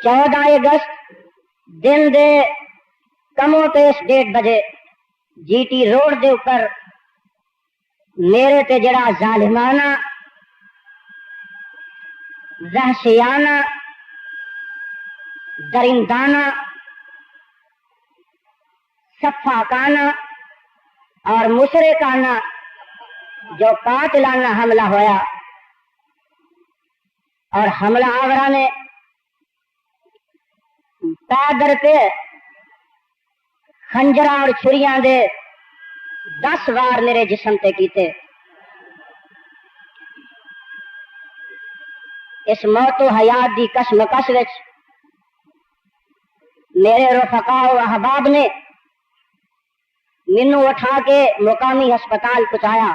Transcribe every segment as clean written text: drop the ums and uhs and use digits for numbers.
14 اگست دن دے کموں پیش 1:30 بجے جی T road دے اوپر میرے تے جڑا ظالمانہ وحشیانہ درندانہ صفاقانہ اور مشرکانہ جو قاتلانہ حملہ ہوا اور حملہ آورہ نے پیدر پہ خنجراں اور چھریاں دے 10 وار میرے جسم تے کیتے. اس موت و حیات دی کشمکش وچ میرے رفقاء و احباب نے مینوں اٹھا کے مقامی ہسپتال پہنچایا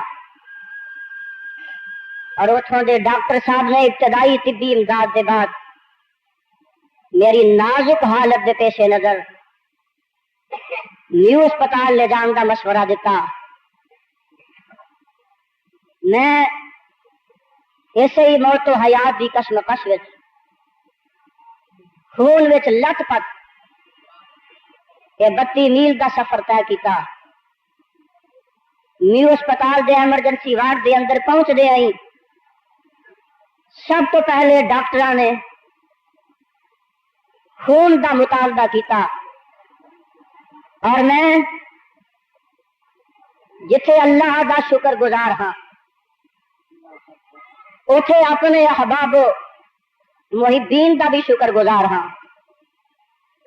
اور اتھوں دے ڈاکٹر صاحب نے ابتدائی طبی امداد کے بعد میری نازک حالت دے پیش نظر نیو ہسپتال لے جان کا مشورہ دیتا. میں اسی ہی موت و حیات دی کشمکش وچ خون وچ لت پت یہ 32 میل دا سفر طے کیتا. نیو ہسپتال دے ایمرجنسی وارڈ دے اندر پہنچ دے آئی. سب تو پہلے ڈاکٹراں نے خون دا مطالبہ کیتا اور میں جتھے اللہ دا شکر گزار ہاں اٹھے اپنے احباب محبین دا بھی شکر گزار ہاں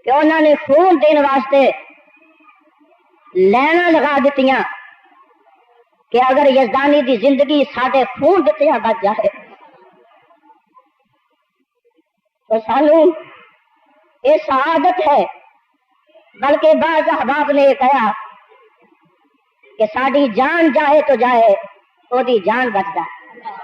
کہ انہوں نے خون دین واسطے لینا لگا دیتیاں کہ اگر یزدانی دی زندگی ساڈے خون دیتیاں بچ جائے تو سانو یہ سعادت ہے. بلکہ بعض احباب نے یہ کہا کہ ساری جان جائے تو جائے وہ دی جان بچ جائے.